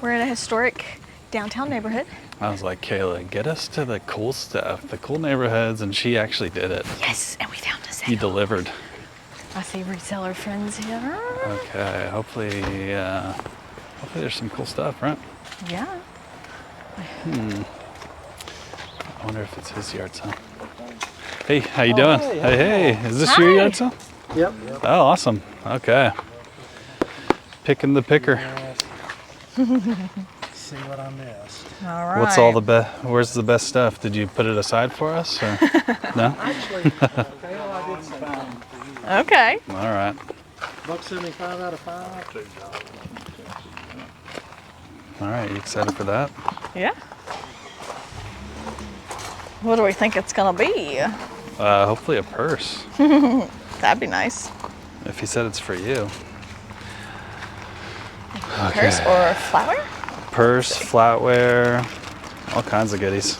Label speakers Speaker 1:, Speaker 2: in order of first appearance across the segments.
Speaker 1: We're in a historic downtown neighborhood.
Speaker 2: I was like, Kayla, get us to the cool stuff, the cool neighborhoods, and she actually did it.
Speaker 1: Yes, and we found a sale.
Speaker 2: You delivered.
Speaker 1: I see reseller friends here.
Speaker 2: Okay, hopefully there's some cool stuff, right?
Speaker 1: Yeah.
Speaker 2: I wonder if it's his yard sale. Hey, how you doing? Hey, is this your yard sale?
Speaker 3: Yep.
Speaker 2: Oh, awesome. Okay. Picking the picker.
Speaker 3: See what I missed.
Speaker 1: All right.
Speaker 2: What's all the best? Where's the best stuff? Did you put it aside for us? Or? No?
Speaker 3: Actually, Kayla, I did some buying for you.
Speaker 1: Okay.
Speaker 2: All right.
Speaker 3: $1.75 out of 5.
Speaker 2: All right. You excited for that?
Speaker 1: Yeah. What do we think it's gonna be?
Speaker 2: Hopefully a purse.
Speaker 1: That'd be nice.
Speaker 2: If he said it's for you.
Speaker 1: Purse or flower?
Speaker 2: Purse, flatware, all kinds of goodies.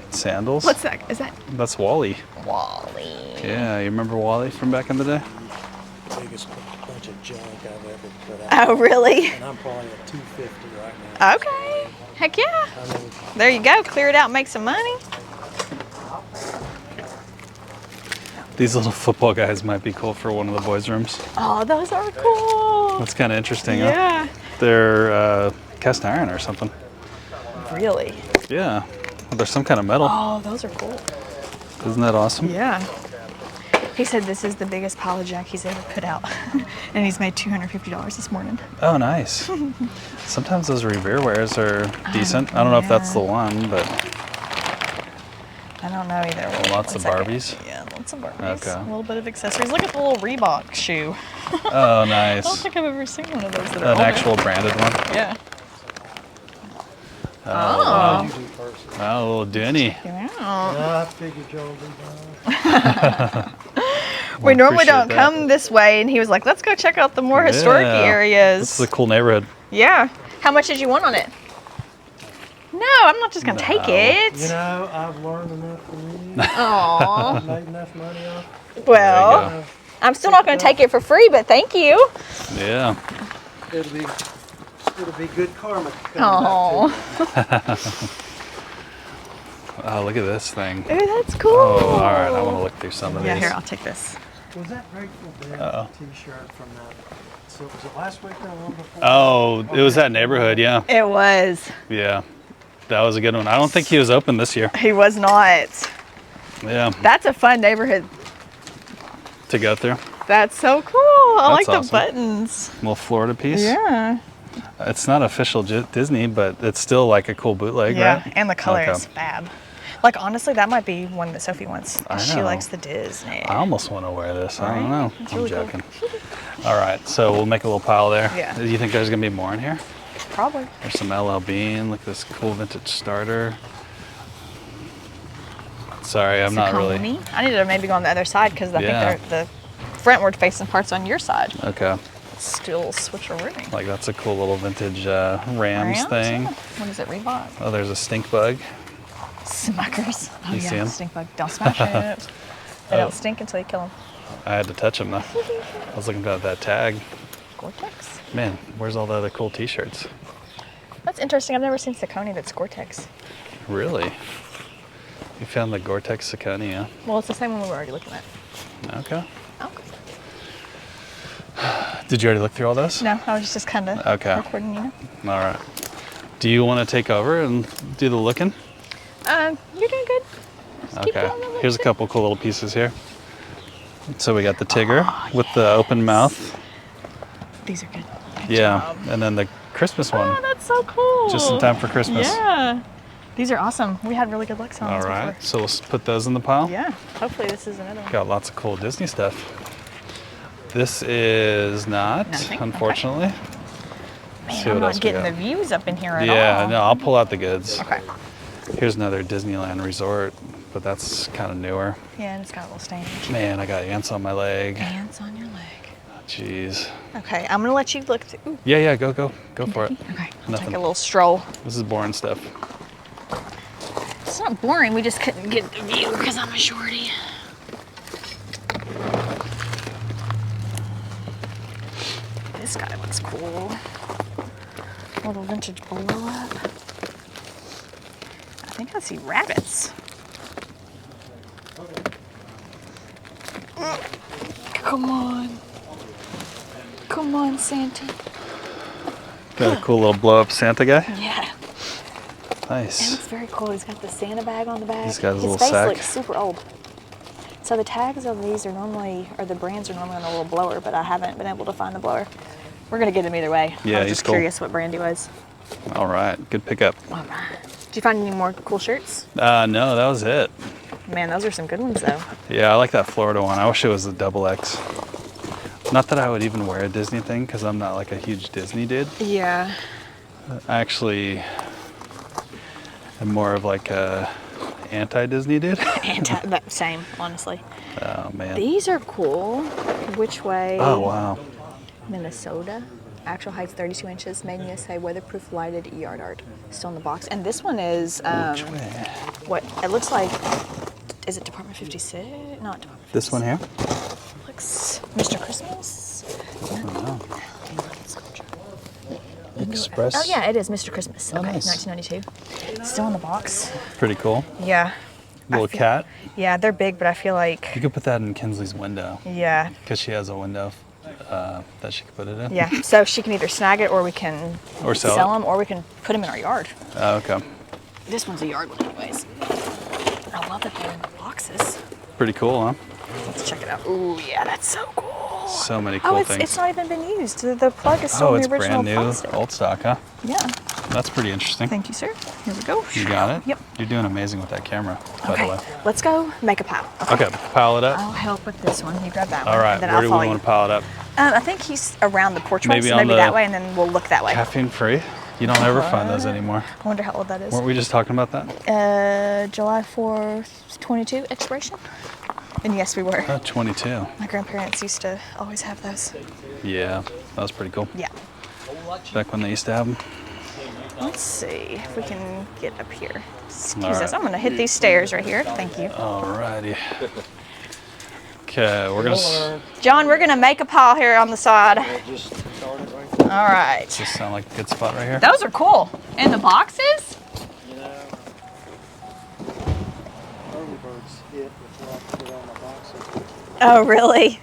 Speaker 2: Sandals.
Speaker 1: What's that? Is that
Speaker 2: That's Wally.
Speaker 1: Wally?
Speaker 2: Yeah, you remember Wally from back in the day?
Speaker 3: Biggest bunch of junk I've ever put out.
Speaker 1: Oh, really?
Speaker 3: And I'm probably at 250 right now.
Speaker 1: Okay. Heck yeah.
Speaker 3: I mean,
Speaker 1: There you go. Clear it out and make some money.
Speaker 2: These little football guys might be cool for one of the boys' rooms.
Speaker 1: Oh, those are cool.
Speaker 2: That's kind of interesting, huh?
Speaker 1: Yeah.
Speaker 2: They're cast iron or something.
Speaker 1: Really?
Speaker 2: Yeah. Well, there's some kind of metal.
Speaker 1: Oh, those are cool.
Speaker 2: Isn't that awesome?
Speaker 1: Yeah. He said this is the biggest pile of junk he's ever put out. And he's made $250 this morning.
Speaker 2: Oh, nice. Sometimes those Revere wares are decent. I don't know if that's the
Speaker 1: yeah.
Speaker 2: one, but
Speaker 1: I don't know either.
Speaker 2: lots of Barbies.
Speaker 1: Yeah, lots of Barbies.
Speaker 2: Okay.
Speaker 1: A little bit of accessories. Look at the little Reebok shoe.
Speaker 2: Oh,
Speaker 1: I don't
Speaker 2: nice.
Speaker 1: think I've ever seen one of those that are
Speaker 2: An
Speaker 1: older.
Speaker 2: actual branded one.
Speaker 1: Yeah.
Speaker 2: Oh, wow.
Speaker 3: you do first.
Speaker 2: Oh, a little Denny.
Speaker 1: Yeah.
Speaker 3: I figured y'all would be done.
Speaker 1: We normally
Speaker 2: appreciate
Speaker 1: don't
Speaker 2: that.
Speaker 1: come this way, and he was like, let's go check out the more historic
Speaker 2: Yeah.
Speaker 1: areas.
Speaker 2: This is a cool neighborhood.
Speaker 1: Yeah. How much did you want on it? No, I'm not just going to take it.
Speaker 3: You know, I've learned enough from you.
Speaker 1: Aww.
Speaker 3: I've made enough money off.
Speaker 1: Well,
Speaker 2: There you
Speaker 1: I'm still not going to take it for free, but thank you.
Speaker 2: Yeah.
Speaker 3: It'll be good karma.
Speaker 1: Oh,
Speaker 2: Oh, look at this thing.
Speaker 1: ooh, that's cool.
Speaker 2: Oh, all right. I want to look through some of
Speaker 1: Yeah,
Speaker 2: these.
Speaker 1: here, I'll take this.
Speaker 3: Was that Grateful Dead
Speaker 2: Uh-oh.
Speaker 3: t-shirt from that? So was it last week or the one before?
Speaker 2: Oh, it was that neighborhood. Yeah.
Speaker 1: It was.
Speaker 2: Yeah. That was a good one. I don't think he was open this year.
Speaker 1: He was not.
Speaker 2: Yeah.
Speaker 1: That's a fun neighborhood.
Speaker 2: To go through.
Speaker 1: That's so cool. I like
Speaker 2: That's
Speaker 1: the
Speaker 2: awesome.
Speaker 1: buttons.
Speaker 2: Little Florida piece.
Speaker 1: Yeah.
Speaker 2: It's not official Disney, but it's still like a cool bootleg,
Speaker 1: Yeah,
Speaker 2: right?
Speaker 1: and the color
Speaker 2: Okay.
Speaker 1: is fab. Like, honestly, that might be one that Sophie wants.
Speaker 2: I
Speaker 1: She
Speaker 2: know.
Speaker 1: likes the Disney.
Speaker 2: I almost want to wear this. I don't
Speaker 1: Right?
Speaker 2: know.
Speaker 1: It's
Speaker 2: I'm
Speaker 1: really cool.
Speaker 2: joking. All right, so we'll make a little pile there.
Speaker 1: Yeah.
Speaker 2: Do you think there's gonna be more in here?
Speaker 1: Probably.
Speaker 2: There's some LL Bean. Look at this cool vintage starter. Sorry, I'm not really.
Speaker 1: Saucony. I need to maybe go on the other side because I
Speaker 2: Yeah.
Speaker 1: think the frontward facing parts on your side.
Speaker 2: Okay.
Speaker 1: Still switcheroo.
Speaker 2: Like that's a cool little vintage Rams thing.
Speaker 1: Yeah. What is it, Reebok?
Speaker 2: Oh, there's a stink bug.
Speaker 1: Smuckers. Oh,
Speaker 2: You see 'em?
Speaker 1: stink bug. Don't smash it. They don't stink until you kill them.
Speaker 2: I had to touch them though. I was looking at that tag.
Speaker 1: Gore-Tex.
Speaker 2: Man, where's all the other cool T-shirts?
Speaker 1: That's interesting. I've never seen Saucony that's Gore-Tex.
Speaker 2: Really? You found the Gore-Tex Saucony, huh?
Speaker 1: Well, it's the same one we were already looking at.
Speaker 2: Okay.
Speaker 1: Okay.
Speaker 2: Did you already look through all those?
Speaker 1: No, I was just kind of
Speaker 2: Okay.
Speaker 1: recording, you know.
Speaker 2: All right. Do you want to take over and do the looking?
Speaker 1: You're doing good. Just keep
Speaker 2: Okay.
Speaker 1: going on
Speaker 2: Here's a
Speaker 1: with it.
Speaker 2: couple cool little pieces here. So we got the Tigger with the open mouth.
Speaker 1: These are good. Good
Speaker 2: Yeah.
Speaker 1: job.
Speaker 2: And then the Christmas one.
Speaker 1: Oh, that's so cool.
Speaker 2: Just in time for Christmas.
Speaker 1: Yeah. These are awesome. We had really good luck on
Speaker 2: All
Speaker 1: these
Speaker 2: right.
Speaker 1: before.
Speaker 2: So we'll put those in the pile.
Speaker 1: Yeah. Hopefully this is another one.
Speaker 2: Got lots of cool Disney stuff. This is not,
Speaker 1: Nothing? Okay.
Speaker 2: unfortunately.
Speaker 1: Man,
Speaker 2: see
Speaker 1: I'm
Speaker 2: what
Speaker 1: not
Speaker 2: else we
Speaker 1: getting
Speaker 2: got.
Speaker 1: the views up in here at all.
Speaker 2: Yeah, no, I'll pull out the goods.
Speaker 1: Okay.
Speaker 2: Here's another Disneyland resort, but that's kind of newer.
Speaker 1: Yeah, and it's got a little stain.
Speaker 2: Man, I got ants on my leg.
Speaker 1: Ants on your leg.
Speaker 2: Jeez.
Speaker 1: Okay, I'm gonna let you look. Ooh,
Speaker 2: Yeah, go for it.
Speaker 1: okay, I'll
Speaker 2: Nothing.
Speaker 1: take a little stroll.
Speaker 2: This is boring stuff.
Speaker 1: It's not boring. We just couldn't get the view because I'm a shorty. This guy looks cool. little vintage blow up. I think I see rabbits. Come on. Come on, Santa.
Speaker 2: Got a cool little blow up Santa guy.
Speaker 1: Yeah. It
Speaker 2: Nice.
Speaker 1: looks very cool. He's got the Santa bag on the back.
Speaker 2: He's got his little
Speaker 1: face
Speaker 2: sack.
Speaker 1: looks super old. So the tags of these are normally, or the brands are normally on a little blower, but I haven't been able to find the blower. We're gonna get him either way.
Speaker 2: Yeah,
Speaker 1: I was
Speaker 2: he's
Speaker 1: just
Speaker 2: cool.
Speaker 1: curious what brand he was.
Speaker 2: All right, good pickup.
Speaker 1: All right. Did you find any more cool shirts?
Speaker 2: No, that was it.
Speaker 1: Man, those are some good ones though.
Speaker 2: Yeah, I like that Florida one. I wish it was a XX. Not that I would even wear a Disney thing because I'm not like a huge Disney dude.
Speaker 1: Yeah.
Speaker 2: I actually am more of like a anti-Disney dude.
Speaker 1: Same, honestly.
Speaker 2: Oh man.
Speaker 1: These are cool. Which way?
Speaker 2: Oh wow.
Speaker 1: Minnesota. Actual height's 32 inches. Made in USA. Weatherproof lighted yard art. Still in the box. And this one is
Speaker 2: Which way?
Speaker 1: what it looks like. Is it Department 56? Not Department 56.
Speaker 2: This one here?
Speaker 1: Looks Mr. Christmas.
Speaker 2: Oh, Express.
Speaker 1: Oh yeah, it is Mr. Christmas.
Speaker 2: Oh,
Speaker 1: Okay,
Speaker 2: nice.
Speaker 1: 1992. Still in the box.
Speaker 2: Pretty cool.
Speaker 1: Yeah.
Speaker 2: Little cat.
Speaker 1: Yeah, they're big, but I feel like
Speaker 2: You could put that in Kinsley's window
Speaker 1: yeah.
Speaker 2: because she has a window that she could put it in.
Speaker 1: Yeah, so she can either snag it or we can
Speaker 2: Or sell it.
Speaker 1: them or we can put them in our yard.
Speaker 2: Oh, okay.
Speaker 1: This one's a yard one anyways. I love that they're in boxes.
Speaker 2: Pretty cool, huh?
Speaker 1: Let's check it out. Ooh, yeah, that's so cool.
Speaker 2: So many cool
Speaker 1: Oh,
Speaker 2: things.
Speaker 1: it's not even been used. The plug is still
Speaker 2: Oh,
Speaker 1: in
Speaker 2: it's
Speaker 1: the original
Speaker 2: brand new,
Speaker 1: plastic.
Speaker 2: old stock, huh?
Speaker 1: Yeah,
Speaker 2: That's pretty interesting.
Speaker 1: thank you, sir. Here we go.
Speaker 2: You got it?
Speaker 1: Yep.
Speaker 2: You're doing amazing with that camera, by
Speaker 1: Okay,
Speaker 2: the way.
Speaker 1: let's go make a pile.
Speaker 2: Okay, pile it up.
Speaker 1: I'll help with this one. You grab that one.
Speaker 2: All right,
Speaker 1: and then
Speaker 2: where
Speaker 1: I'll
Speaker 2: do we
Speaker 1: follow
Speaker 2: want
Speaker 1: you.
Speaker 2: to pile it up?
Speaker 1: I think he's around the porchway,
Speaker 2: Maybe
Speaker 1: so
Speaker 2: on
Speaker 1: maybe
Speaker 2: the
Speaker 1: that way, and then we'll look that way.
Speaker 2: Caffeine free? You don't ever find those anymore.
Speaker 1: I wonder how old that is.
Speaker 2: Weren't we just talking about that?
Speaker 1: July 4th, 22 expiration. And yes, we were.
Speaker 2: 22.
Speaker 1: My grandparents used to always have those.
Speaker 2: Yeah, that was pretty cool.
Speaker 1: Yeah.
Speaker 2: Back when they used to have them.
Speaker 1: Let's see if we can get up here. Excuse
Speaker 2: All
Speaker 1: us.
Speaker 2: right.
Speaker 1: I'm going to hit these stairs right here. Thank you.
Speaker 2: Alrighty. Okay, we're gonna
Speaker 1: John, we're going to make a pile here on the side.
Speaker 3: Just start it right there.
Speaker 1: All right.
Speaker 2: just sound like a good spot right here.
Speaker 1: Those are cool. And the boxes?
Speaker 3: You know, early birds hit before I put it on my boxes.
Speaker 1: Oh, really?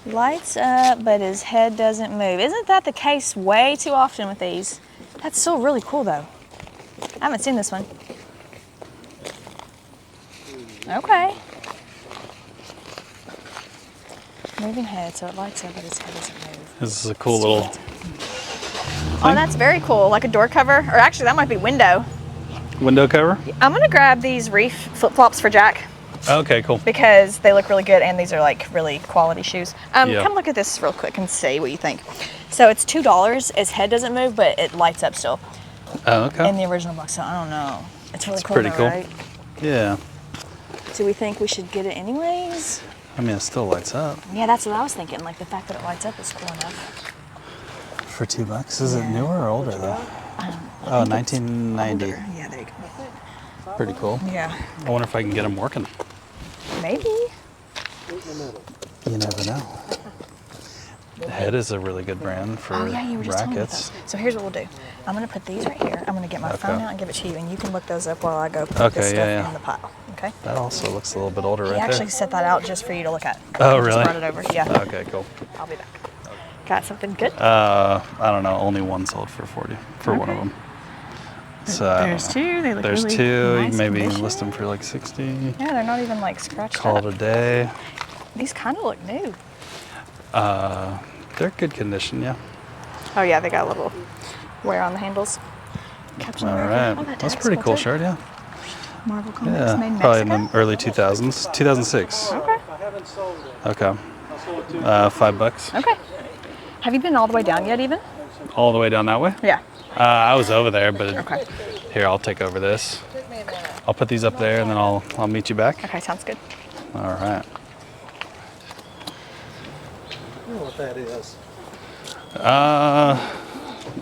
Speaker 1: Lights up, but his head doesn't move. Isn't that the case way too often with these? That's still really cool, though. I haven't seen this one. Okay. Moving head, so it lights up, but his head doesn't move.
Speaker 2: This is a cool little
Speaker 1: Oh, that's very cool. Like a door cover, or actually, that might be window.
Speaker 2: window cover.
Speaker 1: I'm gonna grab these Reef flip-flops for Jack
Speaker 2: Okay, cool.
Speaker 1: because they look really good, and these are like really quality shoes.
Speaker 2: Yeah.
Speaker 1: Come look at this real quick and see what you think. So it's $2. His head doesn't move, but it lights up still
Speaker 2: Oh, okay.
Speaker 1: in the original box. So I don't know. It's really cool,
Speaker 2: pretty
Speaker 1: though,
Speaker 2: cool.
Speaker 1: right?
Speaker 2: Yeah.
Speaker 1: Do we think we should get it anyways?
Speaker 2: I mean, it still lights up.
Speaker 1: Yeah, that's what I was thinking. Like the fact that it lights up is cool enough.
Speaker 2: For $2. Is it newer or older though? Oh, 1990.
Speaker 1: Older. Yeah, there you go.
Speaker 2: Pretty cool.
Speaker 1: Yeah,
Speaker 2: I wonder if I can get them working.
Speaker 1: maybe.
Speaker 2: You never know. Head is a really good brand for
Speaker 1: Oh yeah, you were just telling me
Speaker 2: rackets.
Speaker 1: those. So here's what we'll do. I'm gonna put these right here. I'm gonna get my phone
Speaker 2: Okay.
Speaker 1: out and give it to you, and you can look those up while I go put
Speaker 2: Okay,
Speaker 1: this stuff
Speaker 2: yeah.
Speaker 1: in the pile. Okay.
Speaker 2: That also looks a little bit older
Speaker 1: He
Speaker 2: right
Speaker 1: actually
Speaker 2: there.
Speaker 1: set that out just for you to look at.
Speaker 2: Oh,
Speaker 1: He
Speaker 2: really?
Speaker 1: Just brought it over. Yeah.
Speaker 2: Okay, cool.
Speaker 1: I'll be back. Got something good?
Speaker 2: I don't know. Only one sold for 40 for one of
Speaker 1: Okay.
Speaker 2: them. So I don't
Speaker 1: There's
Speaker 2: know.
Speaker 1: two. They look
Speaker 2: There's
Speaker 1: really
Speaker 2: two.
Speaker 1: nice
Speaker 2: Maybe
Speaker 1: condition.
Speaker 2: list them for like 60.
Speaker 1: Yeah, they're not even like scratched
Speaker 2: Call
Speaker 1: up.
Speaker 2: it a day.
Speaker 1: These kind of look new.
Speaker 2: They're good condition, yeah.
Speaker 1: Oh yeah, they got a little wear on the handles. Caption
Speaker 2: All
Speaker 1: right
Speaker 2: right.
Speaker 1: here. Oh, that
Speaker 2: That's
Speaker 1: tag's
Speaker 2: pretty cool
Speaker 1: too.
Speaker 2: shirt, yeah.
Speaker 1: Marvel Comics
Speaker 2: Yeah,
Speaker 1: made in
Speaker 2: probably in
Speaker 1: Mexico.
Speaker 2: the early 2000s. 2006.
Speaker 1: Okay.
Speaker 3: I haven't sold it.
Speaker 2: Okay.
Speaker 3: I sold it to
Speaker 2: $5.
Speaker 1: Okay. Have you been all the way down yet, even?
Speaker 2: All the way down that way?
Speaker 1: Yeah.
Speaker 2: I was over there, but
Speaker 1: Okay.
Speaker 2: here, I'll take over this. I'll put these up there and then I'll meet you back.
Speaker 1: Okay, sounds good.
Speaker 2: All right.
Speaker 3: You know what that is?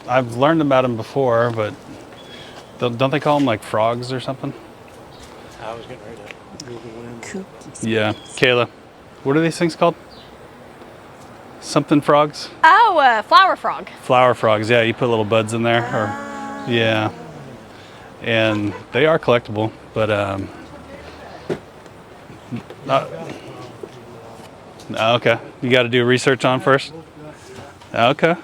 Speaker 2: I've learned about them before, but don't they call them like frogs or something?
Speaker 3: I was getting ready to Google in.
Speaker 1: Cool.
Speaker 2: Yeah. Kayla, what are these things called? something frogs?
Speaker 1: Oh, flower frog.
Speaker 2: Flower frogs, yeah, you put little buds in there. Yeah. And they are collectible, but okay. You got to do research on first? Okay.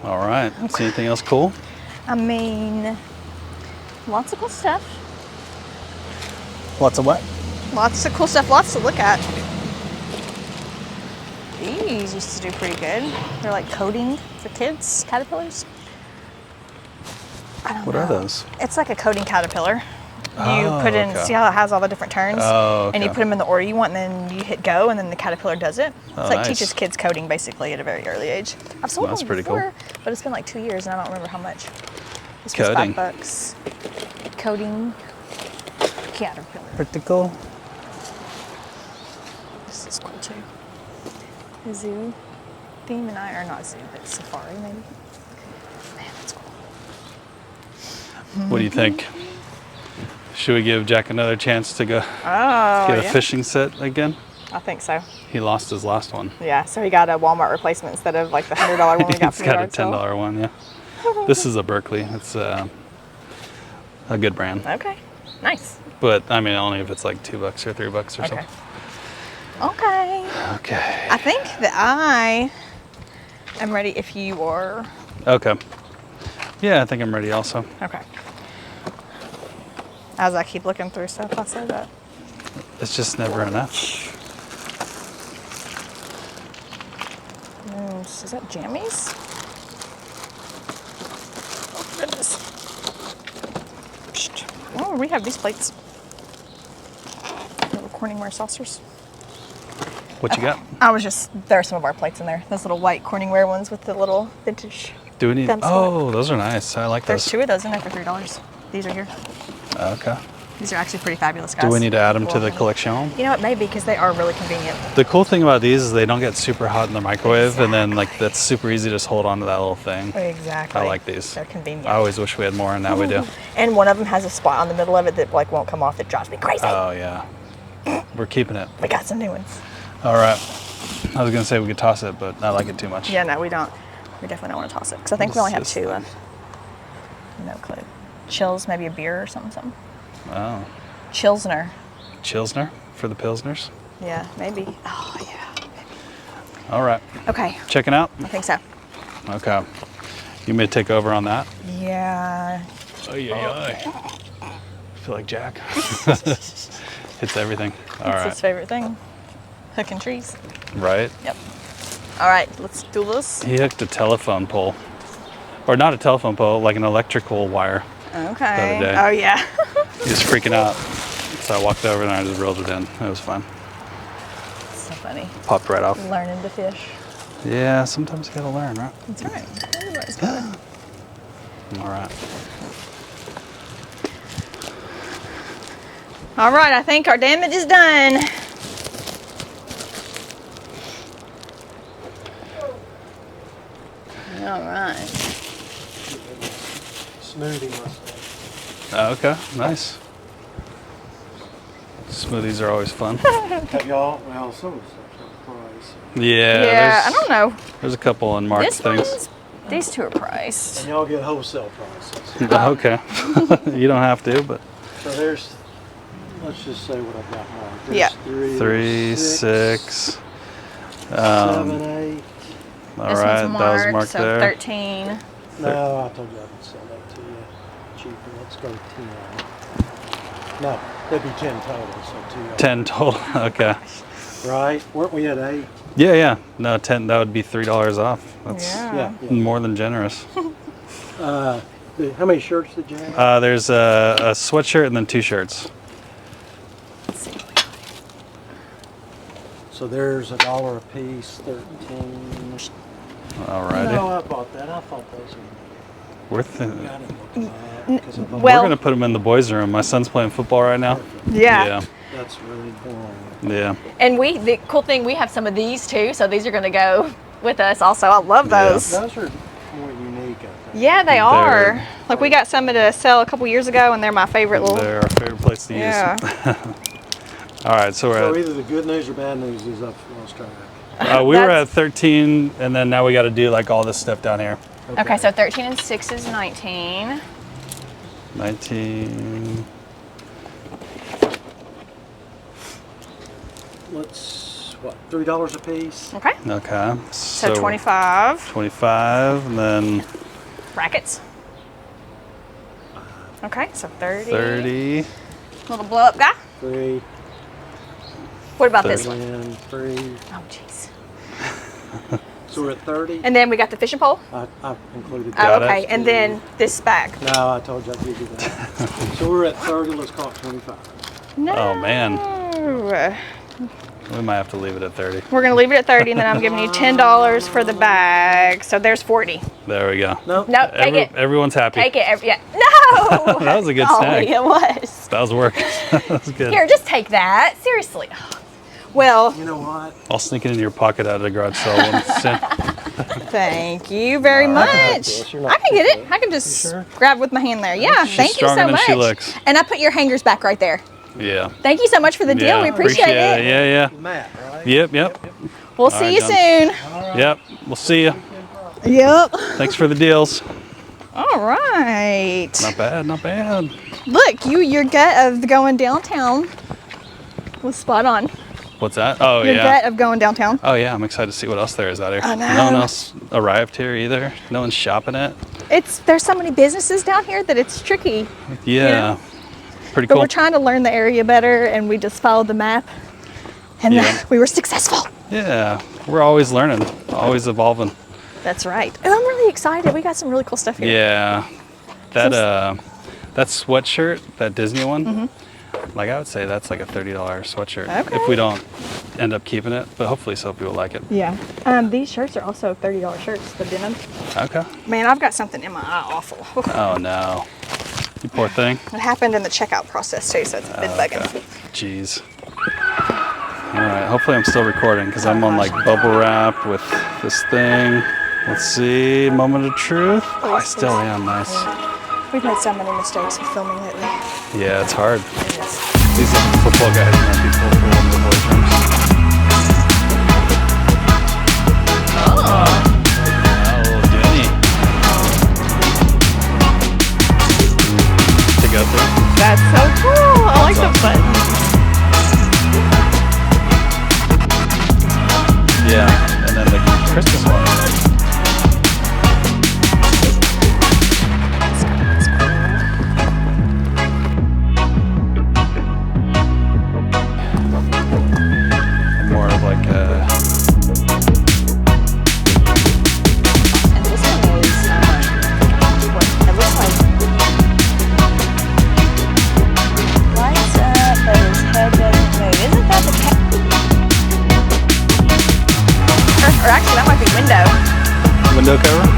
Speaker 2: All right. See anything else cool?
Speaker 1: I mean, lots of cool stuff.
Speaker 2: Lots of what?
Speaker 1: Lots of cool stuff, lots to look at. These used to do pretty good. They're like coating for kids, caterpillars. I don't
Speaker 2: What
Speaker 1: know.
Speaker 2: are those?
Speaker 1: It's like a coating caterpillar. You
Speaker 2: Oh,
Speaker 1: put in,
Speaker 2: okay.
Speaker 1: see how it has all the different turns?
Speaker 2: Oh,
Speaker 1: And you
Speaker 2: okay.
Speaker 1: put them in the order you want, and then you hit go, and then the caterpillar does it.
Speaker 2: Oh,
Speaker 1: It's like
Speaker 2: nice.
Speaker 1: teaches kids coding basically at a very early age. I've sold
Speaker 2: That's
Speaker 1: them
Speaker 2: pretty cool.
Speaker 1: before, but it's been like 2 years, and I don't remember how much. This
Speaker 2: Coding.
Speaker 1: was $5. Coding caterpillar.
Speaker 2: Pretty cool.
Speaker 1: This is cool too. The zoo theme, and I are not zoo, but safari maybe. Man, that's cool.
Speaker 2: What do you think? Should we give Jack another chance to go
Speaker 1: Oh,
Speaker 2: get a fishing set again?
Speaker 1: I think so.
Speaker 2: He lost his last one.
Speaker 1: Yeah, so he got a Walmart replacement instead of like the $100 one we got
Speaker 2: He's
Speaker 1: for
Speaker 2: got a
Speaker 1: yard sale.
Speaker 2: $10 one, yeah. This is a Berkeley. It's a good brand.
Speaker 1: Okay, nice.
Speaker 2: But I mean, only if it's like $2 or $3 or
Speaker 1: Okay.
Speaker 2: something.
Speaker 1: Okay.
Speaker 2: Okay.
Speaker 1: I think that I am ready if you are.
Speaker 2: Okay. Yeah, I think I'm ready also.
Speaker 1: Okay. As I keep looking through stuff, I say that.
Speaker 2: It's just never enough.
Speaker 1: Is that jammies? Oh, goodness. Psst. Oh, we have these plates. Little Corningware saucers.
Speaker 2: What you got?
Speaker 1: There are some of our plates in there. Those little white Corningware ones with the little vintage.
Speaker 2: Do we need?
Speaker 1: Them
Speaker 2: Oh, those are nice. I like
Speaker 1: There's
Speaker 2: those.
Speaker 1: 2 of those in there for $3. These are here.
Speaker 2: Okay.
Speaker 1: These are actually pretty fabulous, guys.
Speaker 2: Do we need to add them to the
Speaker 1: Well,
Speaker 2: collection?
Speaker 1: You know what, maybe, because they are really convenient.
Speaker 2: The cool thing about these is they don't get super hot in the microwave, and then like that's super easy to just hold on to that little thing.
Speaker 1: Exactly.
Speaker 2: I like these.
Speaker 1: They're convenient.
Speaker 2: I always wish we had more, and now we do.
Speaker 1: And one of them has a spot on the middle of it that like won't come off. That drives me crazy.
Speaker 2: Oh yeah, we're keeping it.
Speaker 1: We got some new ones.
Speaker 2: All right. I was gonna say we could toss it, but I like it too much.
Speaker 1: Yeah, no, we don't. We definitely don't want to toss it because I think we only have
Speaker 2: What's
Speaker 1: 2
Speaker 2: this
Speaker 1: left. No clue. Chills, maybe a beer or something.
Speaker 2: Oh,
Speaker 1: Chilsner.
Speaker 2: Chilsner for the Pilsners.
Speaker 1: Yeah, maybe. Oh yeah.
Speaker 2: All right.
Speaker 1: Okay,
Speaker 2: Checking out.
Speaker 1: I think so.
Speaker 2: Okay. You may take over on that.
Speaker 1: Yeah.
Speaker 2: Oh yeah. I feel like Jack. Hits everything. All
Speaker 1: It's
Speaker 2: right.
Speaker 1: his favorite thing. Hooking trees.
Speaker 2: Right.
Speaker 1: Yep. All right, let's do this.
Speaker 2: He hooked a telephone pole, or not a telephone pole, like an electrical wire.
Speaker 1: Okay.
Speaker 2: The other day.
Speaker 1: Oh yeah.
Speaker 2: He was freaking out. So I walked over and I just reeled it in. It was fun.
Speaker 1: So funny.
Speaker 2: Popped right off.
Speaker 1: Learning to fish.
Speaker 2: Yeah, sometimes you gotta learn, right?
Speaker 1: That's right. Everybody's got it.
Speaker 2: All right.
Speaker 1: All right, I think our damage is done. All right.
Speaker 3: Smoothie must
Speaker 2: Oh, okay, nice. Smoothies are always fun.
Speaker 3: have y'all, well, some of the stuff's on price.
Speaker 2: Yeah,
Speaker 1: I don't know.
Speaker 2: There's a couple unmarked
Speaker 1: This
Speaker 2: things.
Speaker 1: one's, these 2 are priced.
Speaker 3: And y'all get wholesale prices.
Speaker 2: Okay. You don't have to, but
Speaker 3: So there's, let's just say what I've got marked. There's
Speaker 1: Yeah.
Speaker 3: 3,
Speaker 2: 6.
Speaker 3: 7, 8.
Speaker 2: All
Speaker 1: This
Speaker 2: right,
Speaker 1: one's
Speaker 2: that was
Speaker 1: marked,
Speaker 2: marked
Speaker 1: so
Speaker 2: there.
Speaker 1: 13.
Speaker 3: No, I told you I could sell that to you cheaper. Let's go 10. No, that'd be 10 total, so 2.
Speaker 2: 10 total. Okay.
Speaker 3: Right? Weren't we at 8?
Speaker 2: Yeah. No, 10. That would be $3 off. That's
Speaker 1: Yeah.
Speaker 3: Yeah.
Speaker 2: more than generous.
Speaker 3: How many shirts did you have?
Speaker 2: There's a sweatshirt and then 2 shirts.
Speaker 1: Let's see.
Speaker 3: So there's $1 a piece, 13.
Speaker 2: Alrighty.
Speaker 3: No, I bought that. I thought those were.
Speaker 2: Worth it.
Speaker 3: I didn't look them up 'cause I bought-
Speaker 1: Well-
Speaker 2: We're gonna put them in the boys' room. My son's playing football right now.
Speaker 1: Yeah.
Speaker 3: That's really boring.
Speaker 2: Yeah.
Speaker 1: And the cool thing, we have some of these too, so these are going to go with us also. I love
Speaker 2: Yeah.
Speaker 1: those.
Speaker 3: Those are more unique, I
Speaker 1: Yeah, they are. Like we got some to sell a couple years ago, and they're my favorite little.
Speaker 2: They're our favorite place to use. All right, so we're
Speaker 3: So
Speaker 2: at.
Speaker 3: either the good news or bad news is I've lost track.
Speaker 2: We were at 13, and then now we got to do like all this stuff down here.
Speaker 1: Okay, so 13 and 6 is 19.
Speaker 2: 19.
Speaker 3: Let's, what, $3 a piece?
Speaker 1: Okay.
Speaker 2: Okay.
Speaker 1: So 25.
Speaker 2: 25, and then
Speaker 1: Brackets. Okay, so 30.
Speaker 2: 30.
Speaker 1: Little blow up guy.
Speaker 3: 3,
Speaker 1: What about this
Speaker 2: 30.
Speaker 1: one?
Speaker 3: and 3.
Speaker 1: Oh, jeez.
Speaker 3: So we're at 30.
Speaker 1: And then we got the fishing pole.
Speaker 3: I've included
Speaker 1: Oh,
Speaker 3: that.
Speaker 2: Got it.
Speaker 1: okay. And then this bag.
Speaker 3: No, I told you I'd give you that. So we're at 30, let's call it 25.
Speaker 1: No.
Speaker 2: Oh, man. We might have to leave it at 30.
Speaker 1: We're going to leave it at 30, and then I'm giving you $10 for the bag. So there's 40.
Speaker 2: There we go.
Speaker 3: No.
Speaker 1: No, take it.
Speaker 2: Everyone's happy.
Speaker 1: Take it. Yeah. No!
Speaker 2: That was a good
Speaker 1: Golly,
Speaker 2: snack.
Speaker 1: it was.
Speaker 2: That was work. That was good.
Speaker 1: Here, just take that. Seriously. Well,
Speaker 3: You know what?
Speaker 2: I'll sneak it into your pocket out of the garage sale.
Speaker 1: thank you very much.
Speaker 3: this. You're not
Speaker 1: I can get
Speaker 3: too
Speaker 1: it.
Speaker 3: bad.
Speaker 1: I can just
Speaker 3: sure?
Speaker 1: grab with my hand there. Yeah,
Speaker 2: She's
Speaker 1: thank you so
Speaker 2: stronger than
Speaker 1: much.
Speaker 2: she looks.
Speaker 1: And I put your hangers back right there.
Speaker 2: Yeah.
Speaker 1: Thank you so much for the deal.
Speaker 2: Yeah,
Speaker 1: We appreciate it.
Speaker 2: Yeah.
Speaker 3: Matt, right?
Speaker 2: Yep.
Speaker 1: We'll
Speaker 2: All
Speaker 1: see
Speaker 2: right,
Speaker 1: you
Speaker 2: John.
Speaker 1: soon.
Speaker 2: Yep. We'll see you.
Speaker 1: Yep.
Speaker 2: Thanks for the deals.
Speaker 1: All right.
Speaker 2: Not bad. Not bad.
Speaker 1: Look, your gut of going downtown was spot on.
Speaker 2: What's that? Oh,
Speaker 1: Your
Speaker 2: yeah.
Speaker 1: gut of going downtown.
Speaker 2: Oh, yeah. I'm excited to see what else there is out here.
Speaker 1: I know.
Speaker 2: No one else arrived here either. No one's shopping it.
Speaker 1: There's so many businesses down here that it's tricky.
Speaker 2: Yeah. Pretty
Speaker 1: But
Speaker 2: cool.
Speaker 1: we're trying to learn the area better, and we just followed the map, and
Speaker 2: Yeah.
Speaker 1: we were successful.
Speaker 2: Yeah. We're always learning, always evolving.
Speaker 1: That's right. And I'm really excited. We got some really cool stuff here.
Speaker 2: Yeah. That sweatshirt, that Disney one, like I would say that's like a $30 sweatshirt
Speaker 1: Okay.
Speaker 2: if we don't end up keeping it, but hopefully some people like it.
Speaker 1: Yeah. These shirts are also $30 shirts, the denim.
Speaker 2: Okay.
Speaker 1: Man, I've got something in my eye awful.
Speaker 2: Oh no. You poor thing.
Speaker 1: It happened in the checkout process too, so it's been bugging.
Speaker 2: Okay. Jeez. All right, hopefully I'm still recording because I'm on like bubble wrap with this thing. Let's see, moment of truth. Oh, I still am, nice.
Speaker 1: We've made so many mistakes with filming lately.
Speaker 2: Yeah, it's hard. These football guys might be full for one of the boys' little Denny. To go through.
Speaker 1: That's so cool. I like the buttons.
Speaker 2: Yeah, and then the Christmas one. More of like a
Speaker 1: And this one is, what it looks like. Lights up, but his head doesn't move. Isn't that the cat? Or actually, that might be window.
Speaker 2: window cover.